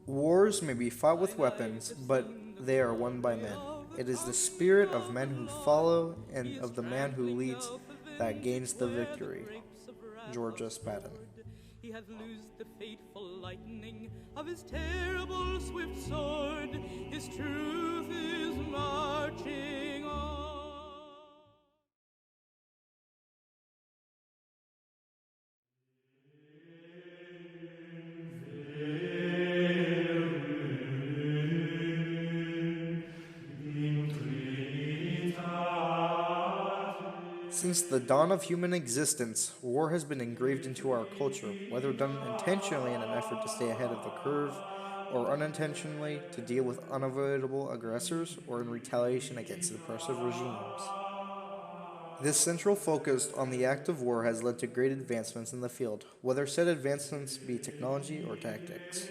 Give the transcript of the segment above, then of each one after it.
Wars may be fought with weapons, but they are won by men. It is the spirit of men who follow and of the man who leads that gains the victory. George S. Patton. He hath loosed the fateful lightning of his terrible swift sword. His truth is marching on. Since the dawn of human existence, war has been engraved into our culture, whether done intentionally in an effort to stay ahead of the curve, or unintentionally to deal with unavoidable aggressors, or in retaliation against oppressive regimes. This central focus on the act of war has led to great advancements in the field, whether said advancements be technology or tactics.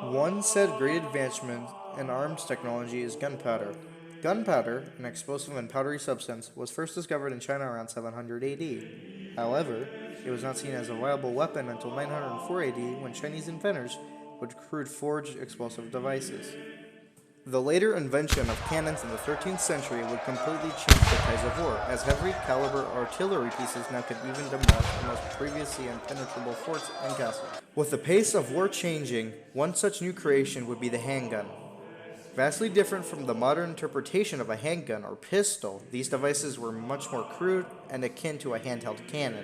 One said great advancement in arms technology is gunpowder. Gunpowder, an explosive and powdery substance, was first discovered in China around 700 AD. However, it was not seen as a viable weapon until 904 AD when Chinese inventors would crude forged explosive devices. The later invention of cannons in the 13th century would completely change the tides of war, as heavy caliber artillery pieces now could even demolish the most previously impenetrable forts and castles. With the pace of war changing, one such new creation would be the handgun. Vastly different from the modern interpretation of a handgun or pistol, these devices were much more crude and akin to a handheld cannon.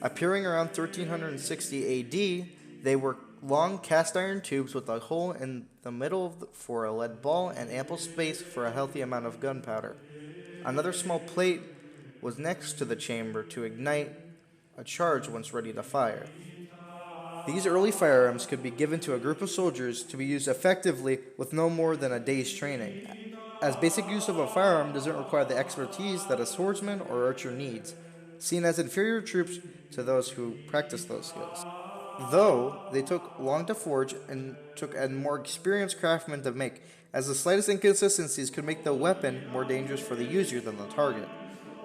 Appearing around 1360 AD, they were long cast iron tubes with a hole in the middle for a lead ball and ample space for a healthy amount of gunpowder. Another small plate was next to the chamber to ignite a charge once ready to fire. These early firearms could be given to a group of soldiers to be used effectively with no more than a day's training, as basic use of a firearm doesn't require the expertise that a swordsman or archer needs, seen as inferior troops to those who practice those skills. Though they took long to forge and took a more experienced craftsman to make, as the slightest inconsistencies could make the weapon more dangerous for the user than the target.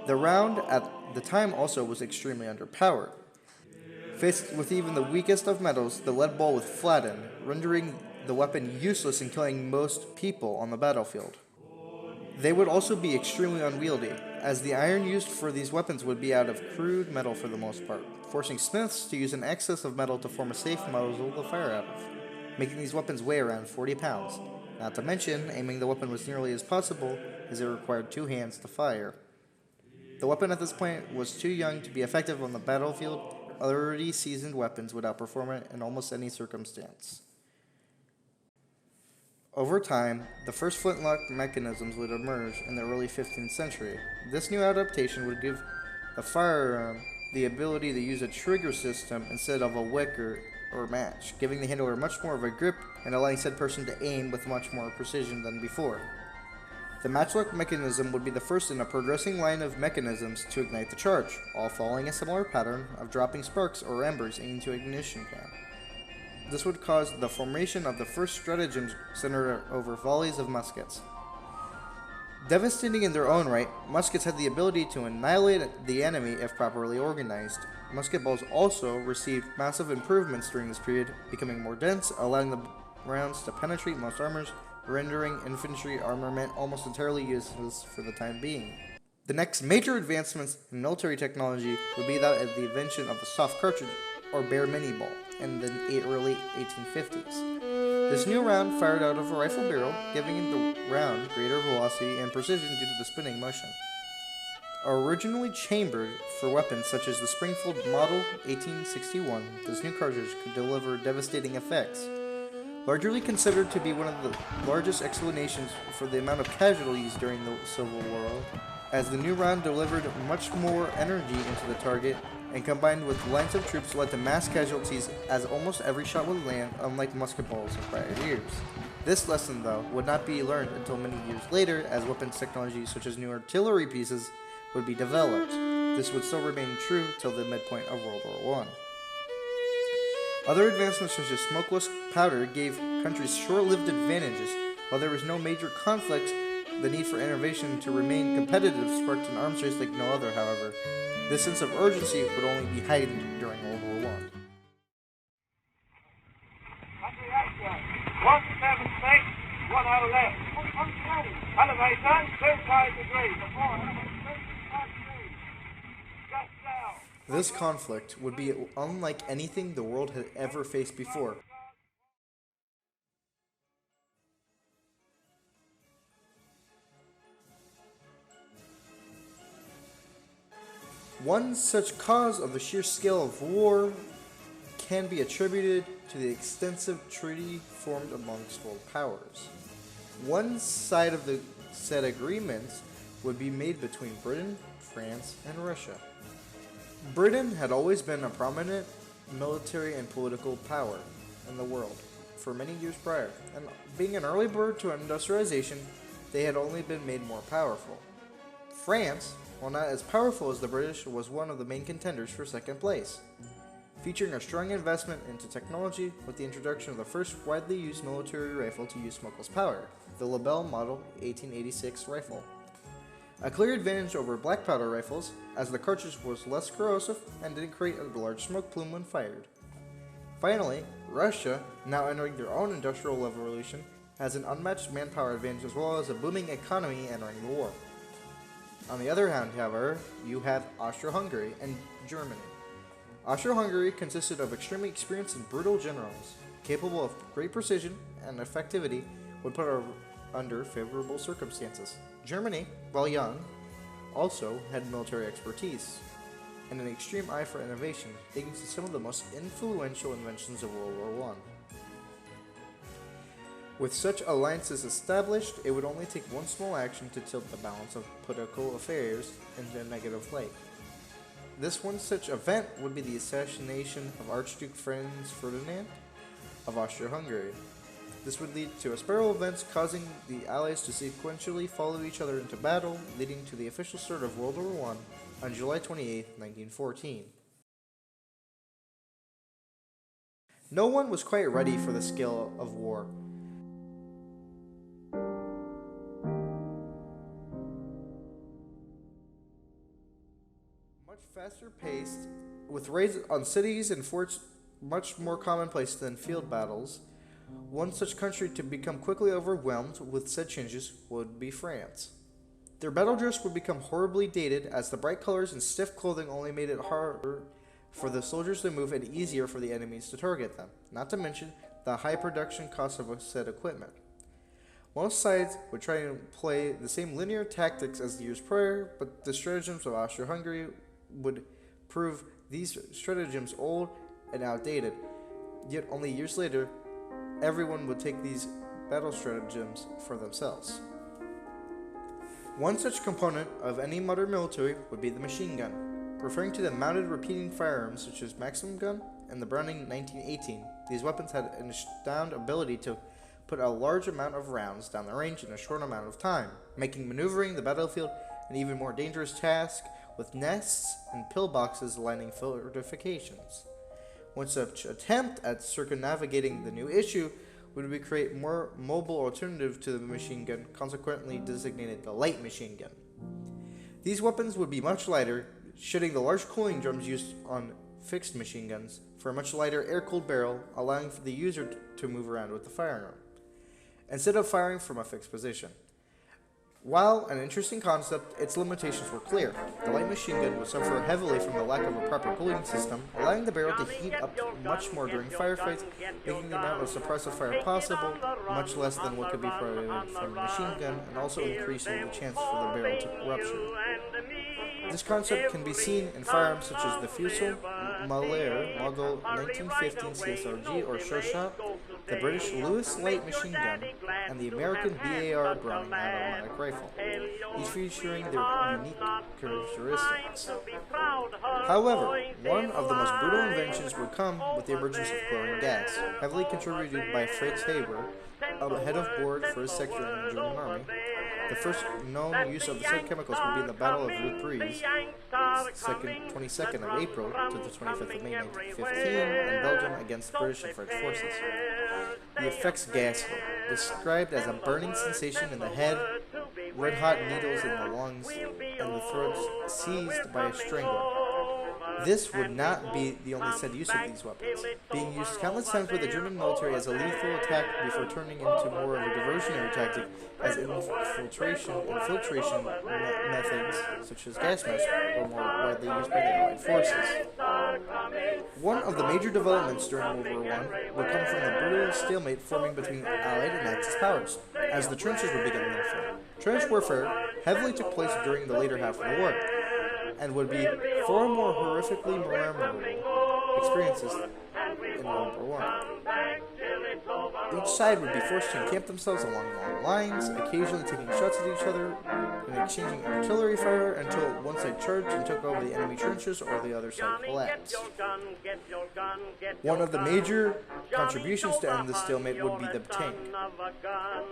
The round at the time also was extremely underpowered. Faced with even the weakest of metals, the lead ball would flatten, rendering the weapon useless in killing most people on the battlefield. They would also be extremely unwieldy, as the iron used for these weapons would be out of crude metal for the most part, forcing smiths to use an excess of metal to form a safe muzzle to fire out of, making these weapons weigh around 40 pounds. Not to mention, aiming the weapon was nearly as possible, as it required two hands to fire. The weapon at this point was too young to be effective on the battlefield. Already seasoned weapons would outperform it in almost any circumstance. Over time, the first flintlock mechanisms would emerge in the early 15th century. This new adaptation would give the firearm the ability to use a trigger system instead of a wick or match, giving the handler much more of a grip and allowing said person to aim with much more precision than before. The matchlock mechanism would be the first in a progressing line of mechanisms to ignite the charge, all following a similar pattern of dropping sparks or embers into ignition pan. This would cause the formation of the first stratagems centered over volleys of muskets. Devastating in their own right, muskets had the ability to annihilate the enemy if properly organized. Musket balls also received massive improvements during this period, becoming more dense, allowing the rounds to penetrate most armors, rendering infantry armament almost entirely useless for the time being. The next major advancements in military technology would be that of the invention of the soft cartridge, or bare mini ball, in the early 1850s. This new round fired out of a rifle barrel, giving the round greater velocity and precision due to the spinning motion. Originally chambered for weapons such as the Springfield Model 1861, this new cartridge could deliver devastating effects. Largely considered to be one of the largest explanations for the amount of casualties during the Civil War, as the new round delivered much more energy into the target and combined with lines of troops led to mass casualties as almost every shot would land, unlike musket balls of prior years. This lesson, though, would not be learned until many years later as weapons technology such as new artillery pieces would be developed. This would still remain true till the midpoint of World War I. Other advancements such as smokeless powder gave countries short-lived advantages. While there was no major conflict, the need for innovation to remain competitive sparked an arms race like no other, however. This sense of urgency would only be heightened during World War I. 176, 10 left. Elevation, 25 degrees. Just now. This conflict would be unlike anything the world had ever faced before. One such cause of the sheer scale of war can be attributed to the extensive treaty formed amongst world powers. One side of the said agreements would be made between Britain, France, and Russia. Britain had always been a prominent military and political power in the world for many years prior, and being an early bird to industrialization, they had only been made more powerful. France, while not as powerful as the British, was one of the main contenders for second place, featuring a strong investment into technology with the introduction of the first widely used military rifle to use smokeless powder, the Lebel Model 1886 rifle. A clear advantage over black powder rifles, as the cartridge was less corrosive and didn't create a large smoke plume when fired. Finally, Russia, now entering their own industrial revolution, has an unmatched manpower advantage as well as a booming economy entering the war. On the other hand, however, you have Austro-Hungary and Germany. Austro-Hungary consisted of extremely experienced and brutal generals, capable of great precision and effectivity when put under favorable circumstances. Germany, while young, also had military expertise and an extreme eye for innovation, leading to some of the most influential inventions of World War I. With such alliances established, it would only take one small action to tilt the balance of political affairs into a negative light. This one such event would be the assassination of Archduke Franz Ferdinand of Austria-Hungary. This would lead to a spiral of events causing the Allies to sequentially follow each other into battle, leading to the official start of World War I on July 28, 1914. No one was quite ready for the scale of war. Much faster paced, with raids on cities and forts much more commonplace than field battles, one such country to become quickly overwhelmed with said changes would be France. Their battle dress would become horribly dated, as the bright colors and stiff clothing only made it harder for the soldiers to move and easier for the enemies to target them, not to mention the high production cost of said equipment. Most sides would try to play the same linear tactics as the years prior, but the stratagems of Austria-Hungary would prove these stratagems old and outdated. Yet only years later, everyone would take these battle stratagems for themselves. One such component of any modern military would be the machine gun, referring to the mounted repeating firearms such as Maxim gun and the Browning 1918. These weapons had an astounding ability to put a large amount of rounds down the range in a short amount of time, making maneuvering the battlefield an even more dangerous task, with nests and pillboxes lining fortifications. One such attempt at circumnavigating the new issue would be create a more mobile alternative to the machine gun, consequently designated the light machine gun. These weapons would be much lighter, shedding the large cooling drums used on fixed machine guns for a much lighter air-cooled barrel, allowing for the user to move around with the firearm, instead of firing from a fixed position. While an interesting concept, its limitations were clear. The light machine gun would suffer heavily from the lack of a proper cooling system, allowing the barrel to heat up much more during firefights, making the amount of suppressive fire possible much less than what could be provided from a machine gun, and also increasing the chance for the barrel to rupture. This concept can be seen in firearms such as the Fusil Malheur Model 1915 CSRG or Shosha, the British Lewis light machine gun, and the American BAR Browning automatic rifle, each featuring their unique characteristics. However, one of the most brutal inventions would come with the emergence of chlorine gas, heavily contributed by Fritz Haber, a head of board for his sector in the German army. The first known use of the said chemicals would be in the Battle of Ypres, 22nd of April to the 25th of May 1915, in Belgium against British and French forces. The effects gas, described as a burning sensation in the head, red-hot needles in the lungs, and the throats seized by a strangler. This would not be the only said use of these weapons, being used countless times by the German military as a lethal attack before turning into more of a diversionary tactic as infiltration methods such as gas masks were more widely used by the Allied forces. One of the major developments during World War I would come from the brutal stalemate forming between Allied and Axis powers, as the trenches would begin to form. Trench warfare heavily took place during the later half of the war, and would be far more horrifically memorable experiences in World War I. Each side would be forced to encamp themselves along long lines, occasionally taking shots at each other and exchanging artillery fire until one side charged and took over the enemy trenches or the other side collapsed. One of the major contributions to end this stalemate would be the tank.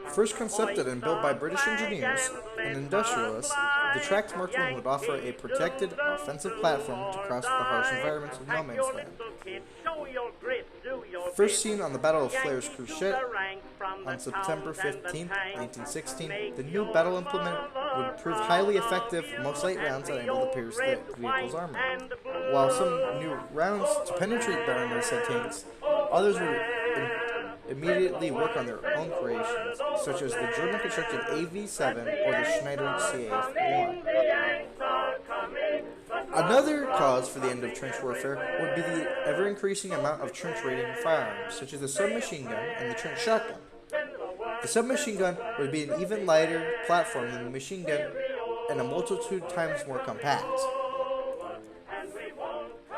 First concepted and built by British engineers and industrialists, the tracked Mark I would offer a protected, offensive platform to cross the harsh environments of no man's land. First seen on the Battle of Flares Cruchet on September 15, 1916, the new battle implement would prove highly effective, most light rounds unable to pierce the vehicle's armor. While some new rounds to penetrate the armor said tanks, others would immediately work on their own creations, such as the German-constructed AV-7 or the Schneider CAF-1. Another cause for the end of trench warfare would be the ever-increasing amount of trench-raiding firearms, such as the submachine gun and the trench shotgun. The submachine gun would be an even lighter platform than the machine gun and a multitude times more compact.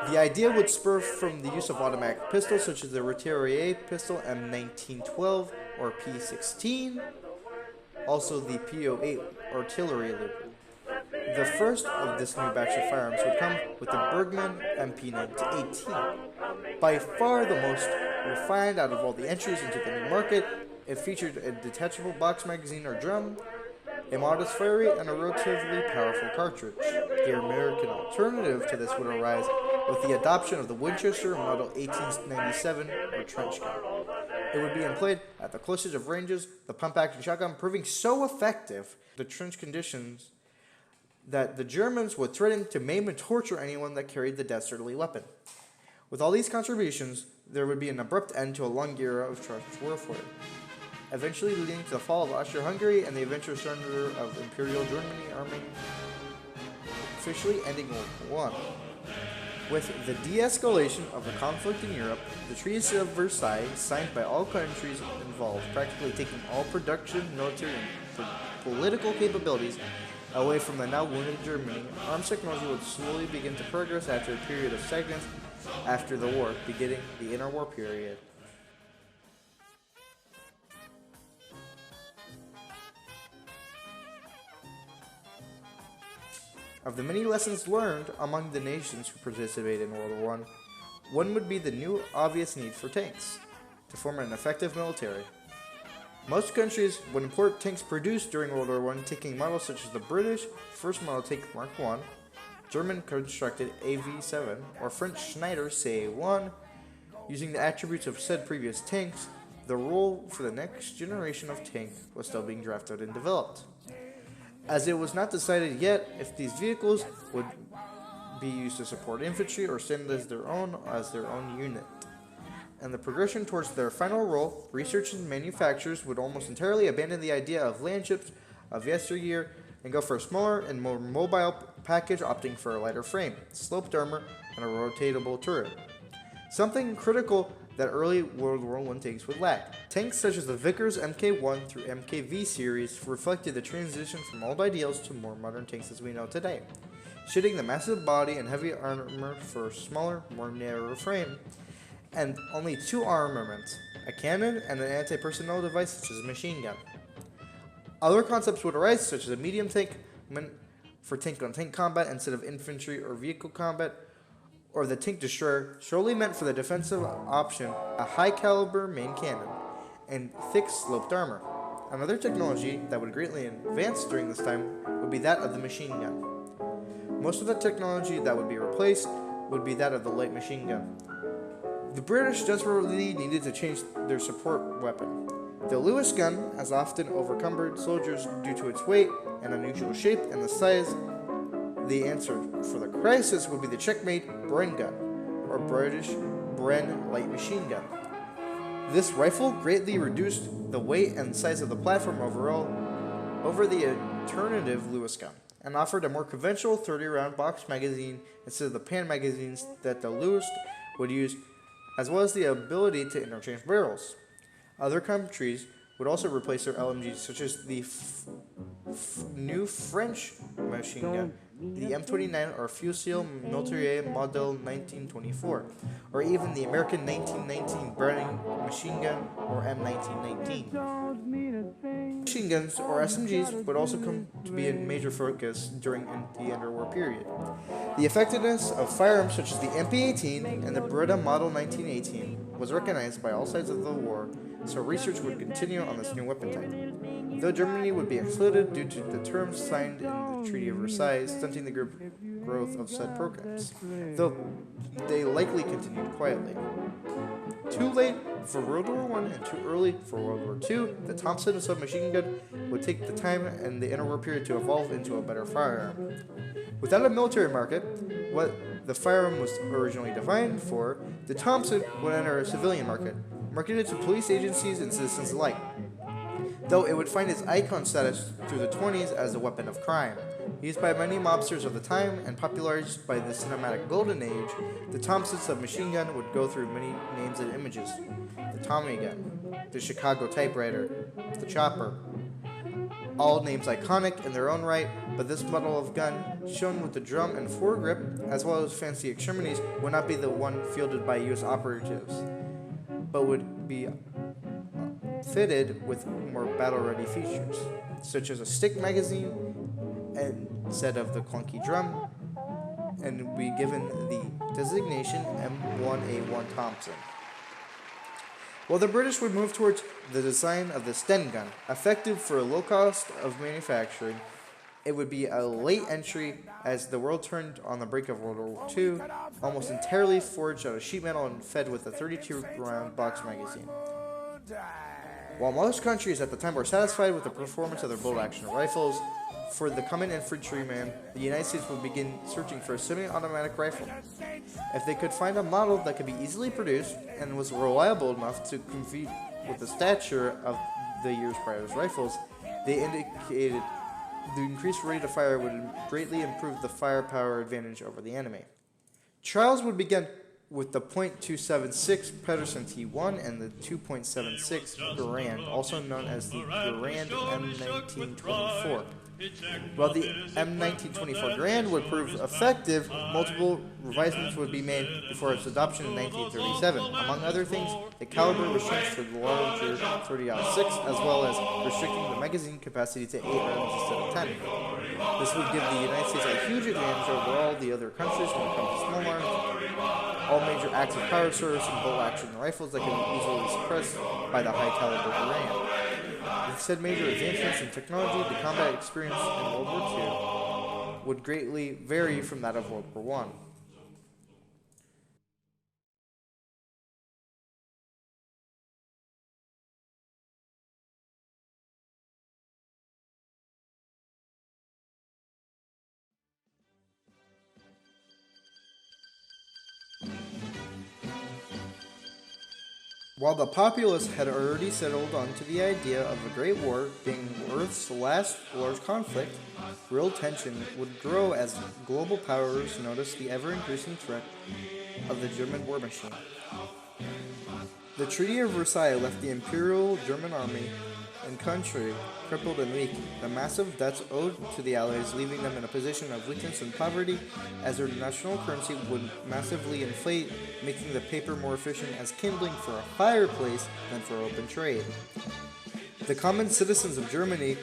The idea would spur from the use of automatic pistols such as the Rotarier pistol M1912 or P16, also the P08 artillery loop. The first of this new batch of firearms would come with the Bergmann MP18. By far the most refined out of all the entries into the new market, it featured a detachable box magazine or drum, a modest fire rate, and a relatively powerful cartridge. The American alternative to this would arise with the adoption of the Winchester Model 1897 or trench gun. It would be employed at the closest of ranges, the pump-action shotgun proving so effective in the trench conditions that the Germans would threaten to maim and torture anyone that carried the dastardly weapon. With all these contributions, there would be an abrupt end to a long era of trench warfare, eventually leading to the fall of Austria-Hungary and the eventual surrender of Imperial Germany, officially ending World War I. With the de-escalation of the conflict in Europe, the Treaty of Versailles, signed by all countries involved, practically taking all production, military, and political capabilities away from the now wounded Germany, arms technology would slowly begin to progress after a period of stagnance after the war, beginning the interwar period. Of the many lessons learned among the nations who participated in World War I, one would be the new obvious need for tanks to form an effective military. Most countries would import tanks produced during World War I, taking models such as the British first model tank Mark I, German-constructed AV-7, or French Schneider CA-1. Using the attributes of said previous tanks, the role for the next generation of tank was still being drafted and developed, as it was not decided yet if these vehicles would be used to support infantry or stand as their own unit. And the progression towards their final role, researchers and manufacturers would almost entirely abandon the idea of land ships of yesteryear and go for a smaller and more mobile package, opting for a lighter frame, sloped armor, and a rotatable turret. Something critical that early World War I tanks would lack. Tanks such as the Vickers Mk1 through Mkv series reflected the transition from old ideals to more modern tanks as we know today, shedding the massive body and heavy armor for a smaller, more narrow frame, and only two armaments, a cannon and an anti-personnel device such as a machine gun. Other concepts would arise, such as a medium tank meant for tank-on-tank combat instead of infantry or vehicle combat, or the tank destroyer, solely meant for the defensive option, a high-caliber main cannon, and thick sloped armor. Another technology that would greatly advance during this time would be that of the machine gun. Most of the technology that would be replaced would be that of the light machine gun. The British desperately needed to change their support weapon. The Lewis gun has often overcumbered soldiers due to its weight and unusual shape and the size. The answer for the crisis would be the checkmate Bren gun, or British Bren light machine gun. This rifle greatly reduced the weight and size of the platform overall over the alternative Lewis gun, and offered a more conventional 30-round box magazine instead of the pan magazines that the Lewis would use, as well as the ability to interchange barrels. Other countries would also replace their LMGs, such as the new French machine gun, the M29 or Fusil Militaire Model 1924, or even the American 1919 Browning machine gun or M1919. Machine guns or SMGs would also come to be a major focus during the interwar period. The effectiveness of firearms such as the MP-18 and the Beretta Model 1918 was recognized by all sides of the war, so research would continue on this new weapon type. Though Germany would be excluded due to the terms signed in the Treaty of Versailles, stunting the growth of said programs, though they likely continued quietly. Too late for World War I and too early for World War II, the Thompson submachine gun would take the time and the interwar period to evolve into a better firearm. Without a military market, what the firearm was originally designed for, the Thompson would enter a civilian market, marketed to police agencies and citizens alike, though it would find its icon status through the 20s as a weapon of crime. Used by many mobsters of the time and popularized by the cinematic golden age, the Thompson submachine gun would go through many names and images. The Tommy gun, the Chicago typewriter, the chopper. All names iconic in their own right, but this model of gun, shown with the drum and foregrip, as well as fancy extremities, would not be the one fielded by U.S. operatives, but would be fitted with more battle-ready features, such as a stick magazine instead of the clunky drum, and would be given the designation M1A1 Thompson. While the British would move towards the design of the Sten gun, effective for a low cost of manufacturing, it would be a late entry as the world turned on the brink of World War II, almost entirely forged out of sheet metal and fed with a 32-round box magazine. While most countries at the time were satisfied with the performance of their bolt-action rifles, for the common infantryman, the United States would begin searching for a semi-automatic rifle. If they could find a model that could be easily produced and was reliable enough to compete with the stature of the years prior's rifles, they indicated the increased rate of fire would greatly improve the firepower advantage over the enemy. Trials would begin with the .276 Pedersen T1 and the 2.76 Garand, also known as the Garand M1924. While the M1924 Garand would prove effective, multiple revisements would be made before its adoption in 1937. Among other things, the caliber was changed to the larger 30-06, as well as restricting the magazine capacity to 8 rounds instead of 10. This would give the United States a huge advantage over all the other countries when it comes to small arms, all major active power source and bolt-action rifles that can be easily suppressed by the high-caliber Garand. With said major advancements in technology, the combat experience in World War II would greatly vary from that of World War I. While the populace had already settled onto the idea of a Great War being Earth's last large conflict, real tension would grow as global powers noticed the ever-increasing threat of the German war machine. The Treaty of Versailles left the Imperial German army and country crippled and weak, the massive debts owed to the Allies leaving them in a position of weakness and poverty, as their national currency would massively inflate, making the paper more efficient as kindling for a fireplace than for open trade. The common citizens of Germany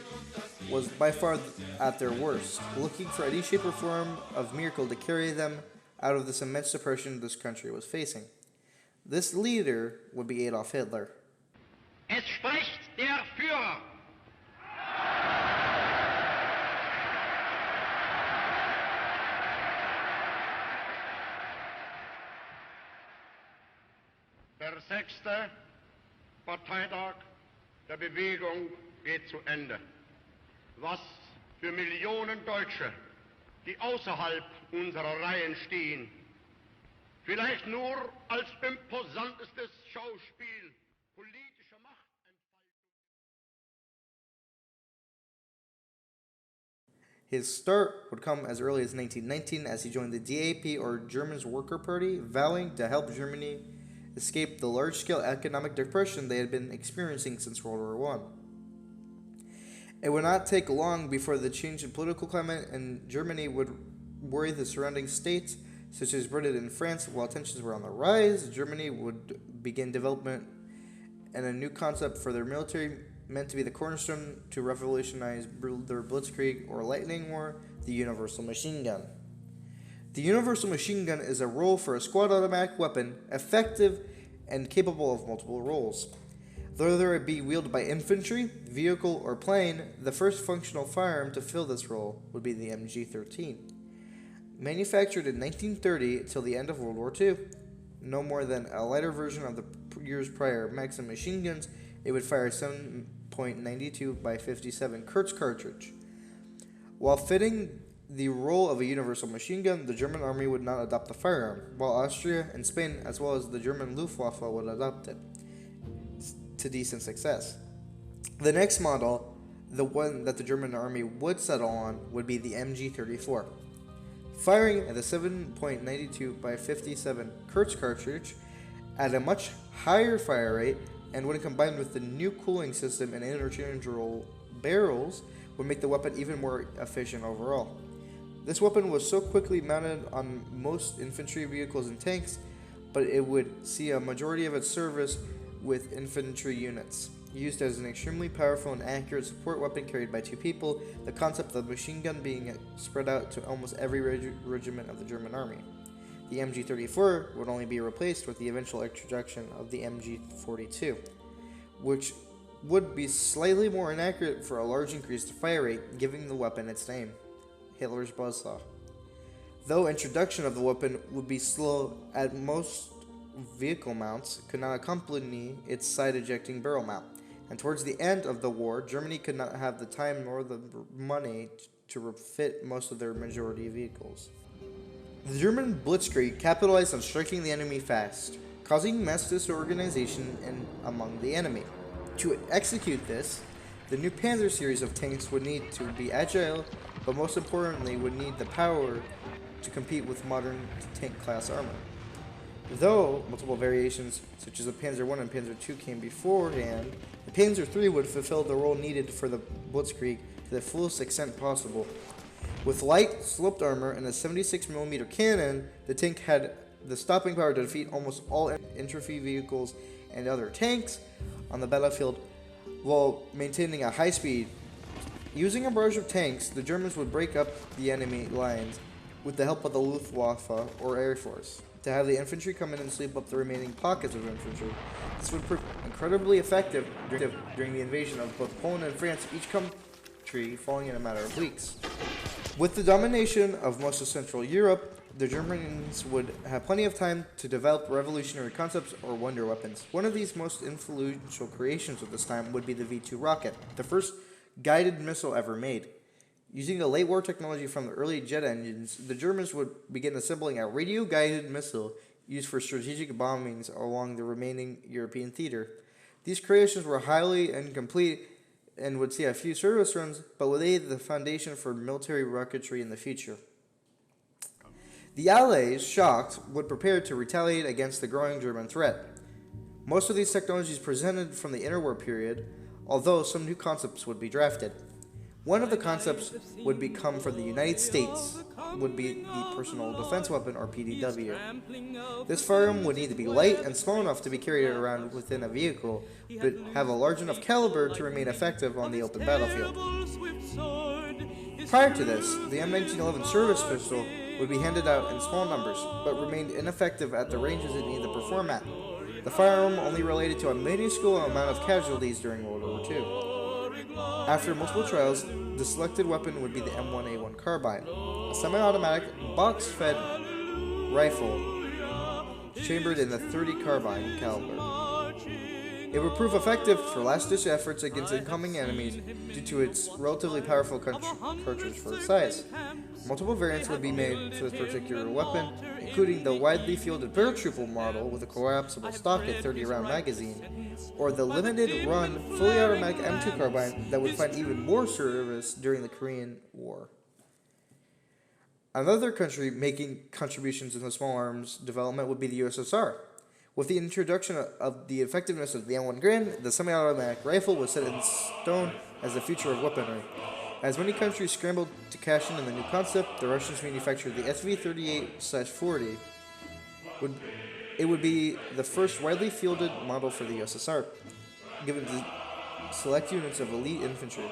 was by far at their worst, looking for any shape or form of miracle to carry them out of this immense depression this country was facing. This leader would be Adolf Hitler. Es spricht der Führer. Der 6. Parteitag der Bewegung geht zu Ende. Was für Millionen Deutsche die außerhalb unserer Reihen stehen. Vielleicht nur als imposantestes Schauspiel politischer Machtentfaltung. His start would come as early as 1919 as he joined the DAP, or Germany's Worker Party, vowing to help Germany escape the large-scale economic depression they had been experiencing since World War I. It would not take long before the change in political climate in Germany would worry the surrounding states, such as Britain and France. While tensions were on the rise, Germany would begin development and a new concept for their military, meant to be the cornerstone to revolutionize their blitzkrieg or lightning war, the universal machine gun. The universal machine gun is a role for a squad automatic weapon, effective and capable of multiple roles. Whether it be wielded by infantry, vehicle, or plane, the first functional firearm to fill this role would be the MG-13. Manufactured in 1930 till the end of World War II, no more than a lighter version of the years prior Maxim machine guns, it would fire a 7.92 by 57 Kurz cartridge. While fitting the role of a universal machine gun, the German army would not adopt the firearm, while Austria and Spain, as well as the German Luftwaffe, would adopt it to decent success. The next model, the one that the German army would settle on, would be the MG-34. Firing at the 7.92 by 57 Kurz cartridge at a much higher fire rate, and when combined with the new cooling system and interchangeable barrels, would make the weapon even more efficient overall. This weapon was so quickly mounted on most infantry vehicles and tanks, but it would see a majority of its service with infantry units. Used as an extremely powerful and accurate support weapon carried by two people, the concept of the machine gun being spread out to almost every regiment of the German army. The MG-34 would only be replaced with the eventual introduction of the MG-42, which would be slightly more inaccurate for a large increased fire rate, giving the weapon its name, Hitler's buzzsaw. Though introduction of the weapon would be slow, at most vehicle mounts could not accompany its side-ejecting barrel mount, and towards the end of the war, Germany could not have the time nor the money to refit most of their majority vehicles. The German blitzkrieg capitalized on striking the enemy fast, causing mass disorganization among the enemy. To execute this, the new Panzer series of tanks would need to be agile, but most importantly would need the power to compete with modern tank-class armor. Though multiple variations, such as the Panzer I and Panzer II, came beforehand, the Panzer III would fulfill the role needed for the blitzkrieg to the fullest extent possible. With light, sloped armor and a 76mm cannon, the tank had the stopping power to defeat almost all infantry vehicles and other tanks on the battlefield while maintaining a high speed. Using a barrage of tanks, the Germans would break up the enemy lines with the help of the Luftwaffe, or Air Force, to have the infantry come in and sweep up the remaining pockets of infantry. This would prove incredibly effective during the invasion of both Poland and France, each country falling in a matter of weeks. With the domination of most of Central Europe, the Germans would have plenty of time to develop revolutionary concepts or wonder weapons. One of these most influential creations of this time would be the V-2 rocket, the first guided missile ever made. Using the late war technology from the early jet engines, the Germans would begin assembling a radio-guided missile used for strategic bombings along the remaining European theater. These creations were highly incomplete and would see a few service runs, but would lay the foundation for military rocketry in the future. The Allies, shocked, would prepare to retaliate against the growing German threat. Most of these technologies presented from the interwar period, although some new concepts would be drafted. One of the concepts would become for the United States would be the personal defense weapon, or PDW. This firearm would need to be light and small enough to be carried around within a vehicle, but have a large enough caliber to remain effective on the open battlefield. Prior to this, the M1911 service pistol would be handed out in small numbers, but remained ineffective at the ranges it needed to perform at. The firearm only related to a minuscule amount of casualties during World War II. After multiple trials, the selected weapon would be the M1A1 carbine, a semi-automatic, box-fed rifle chambered in the .30 carbine caliber. It would prove effective for last-ditch efforts against incoming enemies due to its relatively powerful cartridge for its size. Multiple variants would be made for this particular weapon, including the widely fielded paratrooper model with a collapsible stock and 30-round magazine, or the limited-run, fully automatic M2 carbine that would find even more service during the Korean War. Another country making contributions in the small arms development would be the USSR. With the introduction of the effectiveness of the M1 Garand, the semi-automatic rifle was set in stone as the future of weaponry. As many countries scrambled to cash in on the new concept, the Russians manufactured the SV-38/40. It would be the first widely fielded model for the USSR, given to select units of elite infantry.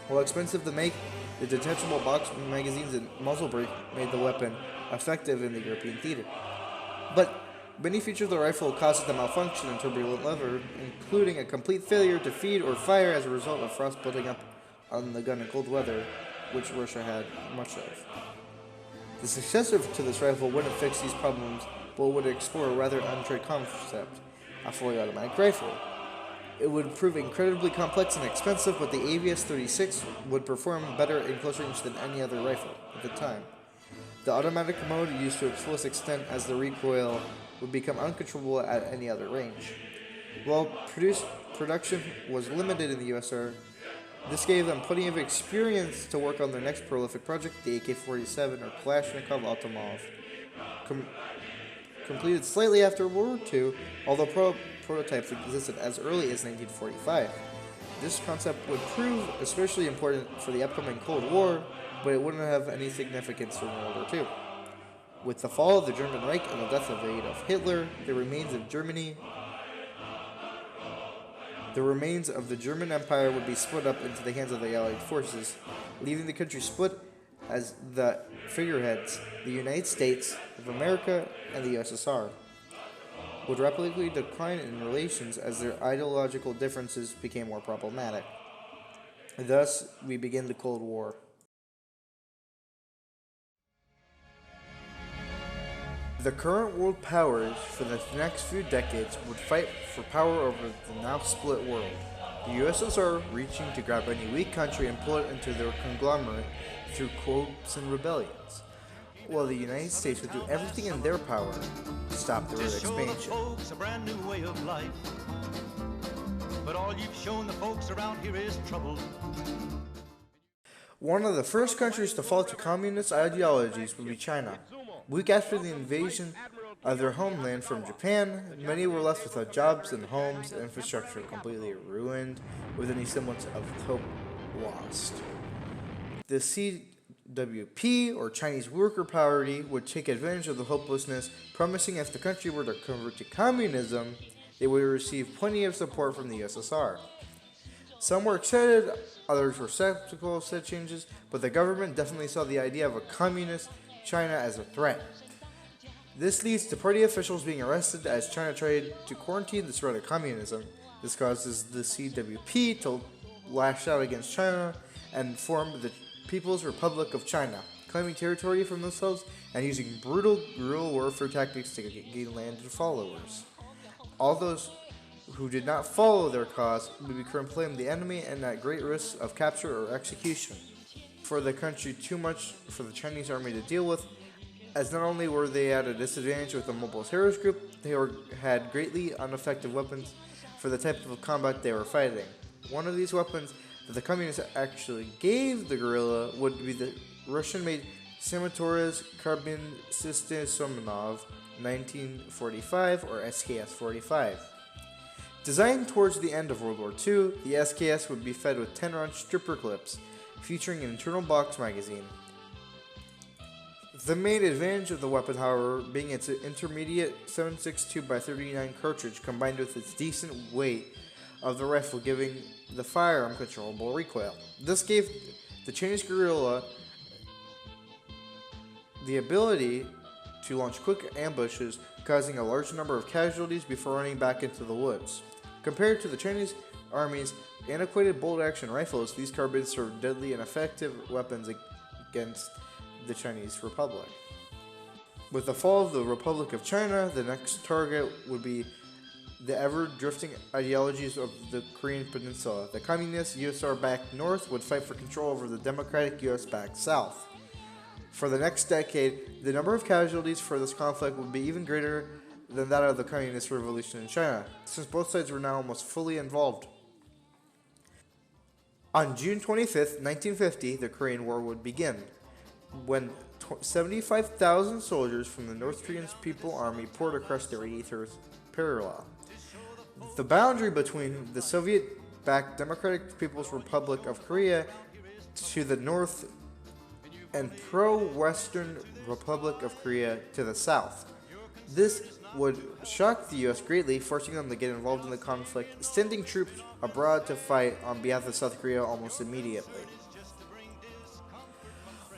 While expensive to make, the detachable box magazines and muzzle brake made the weapon effective in the European theater. But many features of the rifle caused it to malfunction in turbulent weather, including a complete failure to feed or fire as a result of frost building up on the gun in cold weather, which Russia had much of. The successor to this rifle wouldn't fix these problems, but would explore a rather untried concept, a fully automatic rifle. It would prove incredibly complex and expensive, but the AVS-36 would perform better in close range than any other rifle at the time. The automatic mode used to its fullest extent as the recoil would become uncontrollable at any other range. While production was limited in the USSR, this gave them plenty of experience to work on their next prolific project, the AK-47 or Kalashnikov Automatov. Completed slightly after World War II, although prototypes existed as early as 1945. This concept would prove especially important for the upcoming Cold War, but it wouldn't have any significance during World War II. With the fall of the German Reich and the death of Adolf Hitler, the remains of the German Empire would be split up into the hands of the Allied forces, leaving the country split as the figureheads, the United States of America and the USSR, would rapidly decline in relations as their ideological differences became more problematic. Thus, we begin the Cold War. The current world powers for the next few decades would fight for power over the now split world, the USSR reaching to grab any weak country and pull it into their conglomerate through coups and rebellions, while the United States would do everything in their power to stop their expansion. Folks a brand new way of life, but all you've shown the folks around here is trouble. One of the first countries to fall to communist ideologies would be China. Week after the invasion of their homeland from Japan, many were left without jobs and homes, and infrastructure completely ruined, with any semblance of hope lost. The CWP, or Chinese Worker Party, would take advantage of the hopelessness, promising if the country were to convert to communism, they would receive plenty of support from the USSR. Some were excited, others were skeptical of such changes, but the government definitely saw the idea of a communist China as a threat. This leads to party officials being arrested as China tried to quarantine the spread of communism. This causes the CWP to lash out against China and form the People's Republic of China, claiming territory from themselves and using brutal guerrilla warfare tactics to gain landed followers. All those who did not follow their cause would be proclaimed the enemy and at great risk of capture or execution. For the country, too much for the Chinese army to deal with, as not only were they at a disadvantage with the mobile terrorist group, they had greatly ineffective weapons for the type of combat they were fighting. One of these weapons that the communists actually gave the guerrilla would be the Russian-made Samatorez Carbine System Somonov 1945 or SKS-45. Designed towards the end of World War II, the SKS would be fed with 10-round stripper clips, featuring an internal box magazine. The main advantage of the weapon, however, being its intermediate 7.62x39 cartridge combined with its decent weight of the rifle, giving the firearm controllable recoil. This gave the Chinese guerrilla the ability to launch quick ambushes, causing a large number of casualties before running back into the woods. Compared to the Chinese Army's antiquated bolt-action rifles, these carbines serve deadly and effective weapons against the Chinese Republic. With the fall of the Republic of China, the next target would be the ever-drifting ideologies of the Korean Peninsula. The communist USSR-backed North would fight for control over the democratic US-backed South. For the next decade, the number of casualties for this conflict would be even greater than that of the Communist Revolution in China, since both sides were now almost fully involved. On June 25th, 1950, the Korean War would begin, when 75,000 soldiers from the North Korean People's Army poured across their 83rd parallel. The boundary between the Soviet-backed Democratic People's Republic of Korea to the north and pro-Western Republic of Korea to the south. This would shock the U.S. greatly, forcing them to get involved in the conflict, sending troops abroad to fight on behalf of South Korea almost immediately.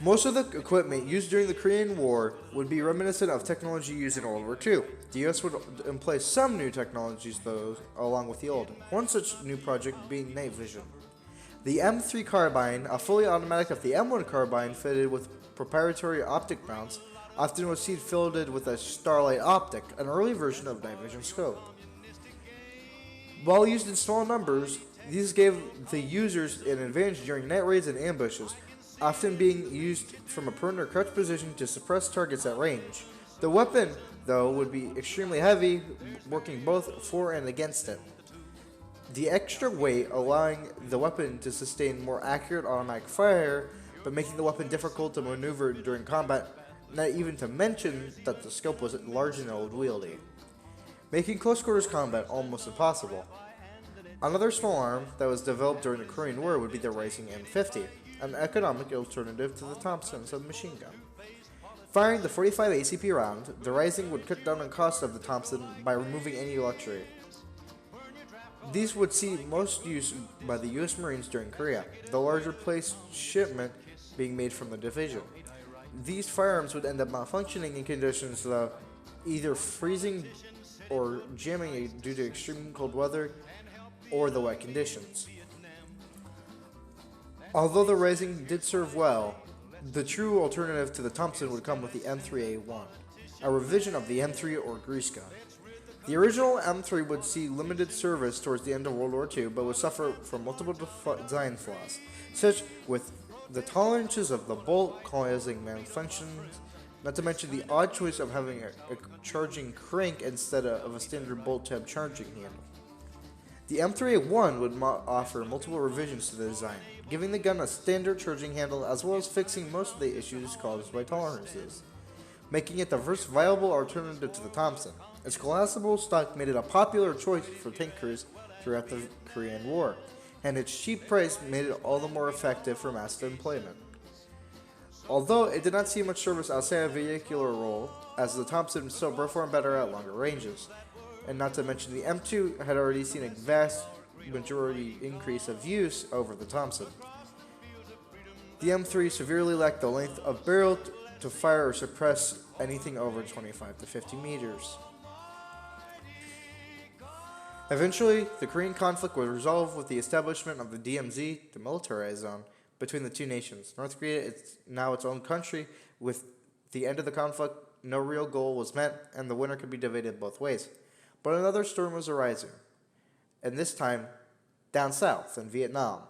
Most of the equipment used during the Korean War would be reminiscent of technology used in World War II. The U.S. would employ some new technologies, though, along with the old. One such new project being night vision. The M3 carbine, a fully automatic of the M1 carbine fitted with proprietary optic mounts, often was seen fitted with a starlight optic, an early version of night vision scope. While used in small numbers, these gave the users an advantage during night raids and ambushes, often being used from a prone or crouched position to suppress targets at range. The weapon, though, would be extremely heavy, working both for and against it. The extra weight allowing the weapon to sustain more accurate automatic fire, but making the weapon difficult to maneuver during combat, not even to mention that the scope was large and unwieldy, making close quarters combat almost impossible. Another small arm that was developed during the Korean War would be the Rising M50, an economic alternative to the Thompson submachine gun. Firing the 45 ACP round, the Rising would cut down on cost of the Thompson by removing any luxury. These would see most use by the U.S. Marines during Korea, the larger place shipment being made from the division. These firearms would end up malfunctioning in conditions though, either freezing or jamming due to extreme cold weather or the wet conditions. Although the Rising did serve well, the true alternative to the Thompson would come with the M3A1, a revision of the M3 or grease gun. The original M3 would see limited service towards the end of World War II, but would suffer from multiple design flaws, such with the tolerances of the bolt causing malfunctions, not to mention the odd choice of having a charging crank instead of a standard bolt tab charging handle. The M3A1 would offer multiple revisions to the design, giving the gun a standard charging handle as well as fixing most of the issues caused by tolerances, making it the first viable alternative to the Thompson. Its collapsible stock made it a popular choice for tankers throughout the Korean War, and its cheap price made it all the more effective for mass deployment. Although it did not see much service outside of vehicular role, as the Thompson still performed better at longer ranges, and not to mention the M2 had already seen a vast majority increase of use over the Thompson. The M3 severely lacked the length of barrel to fire or suppress anything over 25 to 50 meters. Eventually, the Korean conflict was resolved with the establishment of the DMZ, the militarized zone, between the two nations. North Korea is now its own country. With the end of the conflict, no real goal was met, and the winner could be divided both ways. But another storm was arising, and this time down south in Vietnam.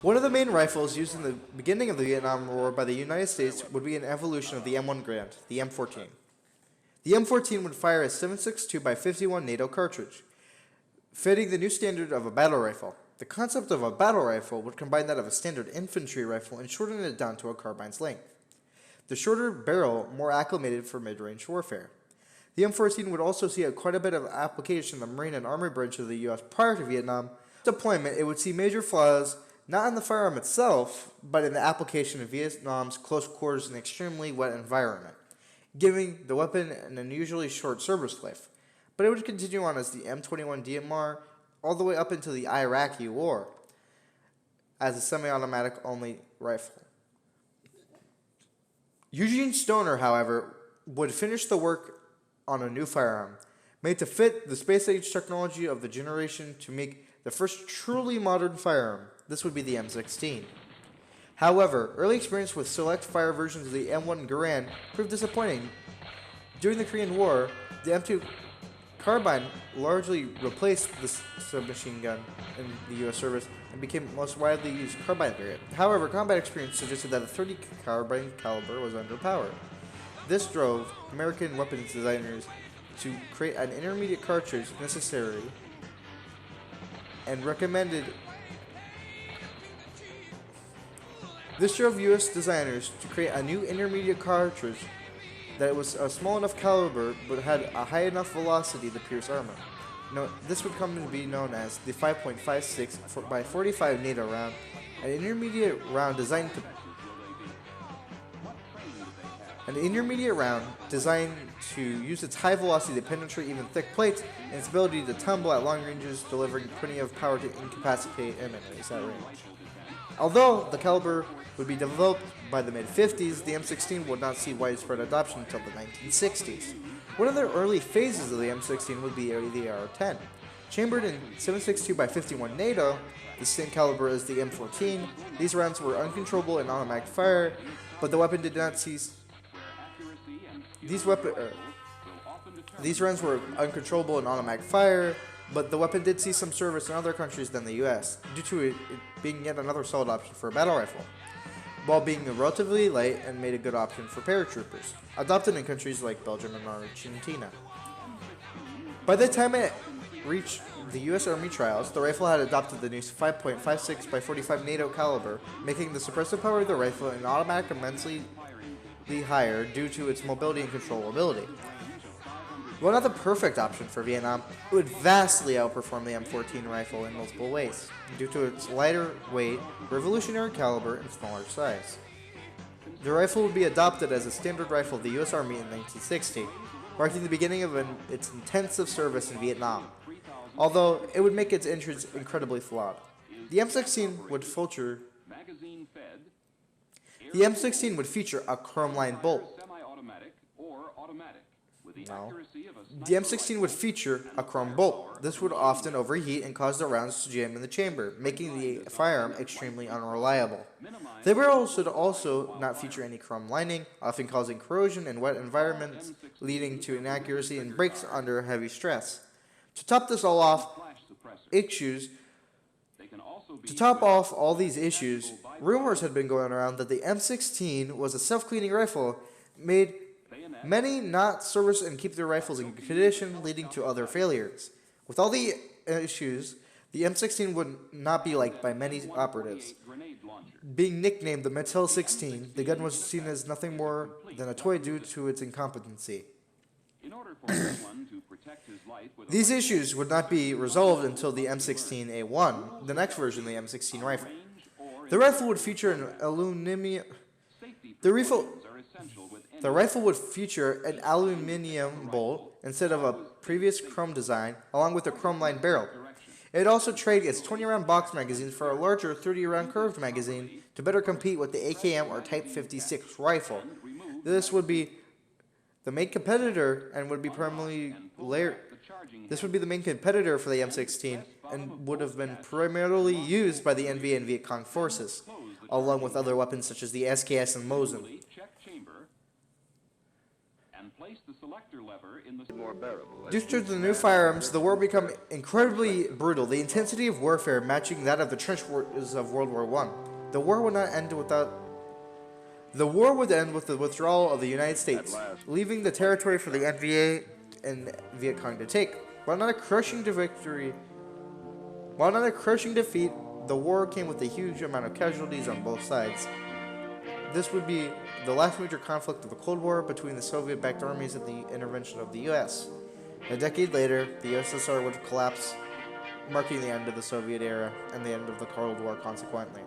One of the main rifles used in the beginning of the Vietnam War by the United States would be an evolution of the M1 Garand, the M14. The M14 would fire a 7.62 by 51 NATO cartridge, fitting the new standard of a battle rifle. The concept of a battle rifle would combine that of a standard infantry rifle and shorten it down to a carbine's length. The shorter barrel more acclimated for mid-range warfare. The M14 would also see quite a bit of application in the Marine and Army branch of the U.S. prior to Vietnam deployment. It would see major flaws not in the firearm itself, but in the application of Vietnam's close quarters and extremely wet environment, giving the weapon an unusually short service life. But it would continue on as the M21 DMR all the way up into the Iraqi War as a semi-automatic only rifle. Eugene Stoner, however, would finish the work on a new firearm, made to fit the space-age technology of the generation to make the first truly modern firearm. This would be the M16. However, early experience with select fire versions of the M1 Garand proved disappointing. During the Korean War, the M2 carbine largely replaced the submachine gun in the U.S. service and became the most widely used carbine variant. However, combat experience suggested that a 30 carbine caliber was underpowered. This drove American weapons designers to create an intermediate cartridge necessary and recommended. This drove U.S. designers to create a new intermediate cartridge that was a small enough caliber but had a high enough velocity to pierce armor. Now, this would come to be known as the 5.56 by 45 NATO round, an intermediate round designed to use its high velocity to penetrate even thick plates and its ability to tumble at long ranges, delivering plenty of power to incapacitate enemies at range. Although the caliber would be developed by the mid-50s, the M16 would not see widespread adoption until the 1960s. One of the early phases of the M16 would be the AR-10. Chambered in 7.62 by 51 NATO, the same caliber as the M14, these rounds were uncontrollable in automatic fire, but the weapon did not cease. These rounds were uncontrollable in automatic fire, but the weapon did see some service in other countries than the US, due to it being yet another solid option for a battle rifle, while being relatively light and made a good option for paratroopers, adopted in countries like Belgium and Argentina. By the time it reached the US Army trials, the rifle had adopted the new 5.56 by 45 NATO caliber, making the suppressive power of the rifle in automatic immensely higher due to its mobility and controllability. While not the perfect option for Vietnam, it would vastly outperform the M14 rifle in multiple ways, due to its lighter weight, revolutionary caliber, and smaller size. The rifle would be adopted as a standard rifle of the U.S. Army in 1960, marking the beginning of its intensive service in Vietnam, although it would make its entrance incredibly flawed. The M16 would feature a chrome-lined bolt. No. The M16 would feature a chrome bolt. This would often overheat and cause the rounds to jam in the chamber, making the firearm extremely unreliable. The barrel should also not feature any chrome lining, often causing corrosion in wet environments, leading to inaccuracy and breaks under heavy stress. To top off all these issues, rumors had been going around that the M16 was a self-cleaning rifle made many not service and keep their rifles in condition, leading to other failures. With all the issues, the M16 would not be liked by many operatives. Being nicknamed the Mattel 16, the gun was seen as nothing more than a toy due to its incompetency. These issues would not be resolved until the M16A1, the next version of the M16 rifle. The rifle would feature an aluminum. The rifle would feature an aluminum bolt instead of a previous chrome design, along with a chrome-lined barrel. It would also trade its 20-round box magazine for a larger 30-round curved magazine to better compete with the AKM or Type 56 rifle. This would be the main competitor and would be primarily This would be the main competitor for the M16 and would have been primarily used by the NVA and Viet Cong forces, along with other weapons such as the SKS and Mosin. Due to the new firearms, the war became incredibly brutal, the intensity of warfare matching that of the trench wars of World War I. The war would end with the withdrawal of the United States, leaving the territory for the NVA and Viet Cong to take. While not a crushing defeat, the war came with a huge amount of casualties on both sides. This would be the last major conflict of the Cold War between the Soviet-backed armies and the intervention of the U.S. A decade later, the USSR would collapse, marking the end of the Soviet era and the end of the Cold War consequently.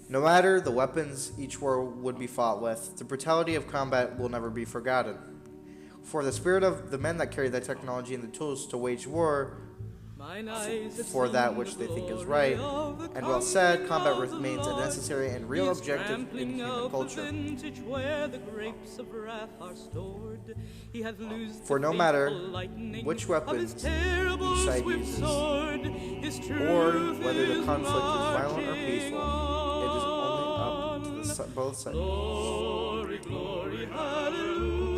No matter the weapons each war would be fought with, the brutality of combat will never be forgotten. For the spirit of the men that carry the technology and the tools to wage war for that which they think is right, and while said, combat remains a necessary and real objective in human culture. For no matter which weapons each side uses, or whether the conflict is violent or peaceful, it is only up to both sides. Glory, glory, hallelujah.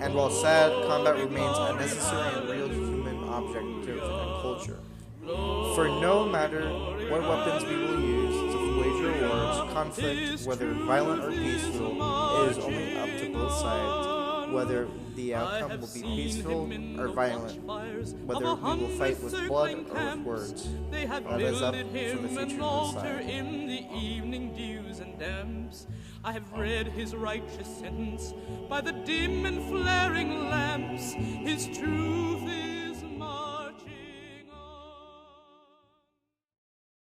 And while sad, combat remains a necessary and real human objective and culture. For no matter what weapons we will use to wage our wars, conflict, whether violent or peaceful, it is only up to both sides whether the outcome will be peaceful or violent, whether we will fight with blood or with words. That is up for the future to decide. In the evening dews and damps, I have read his righteous sentence by the dim and flaring lamps. His truth is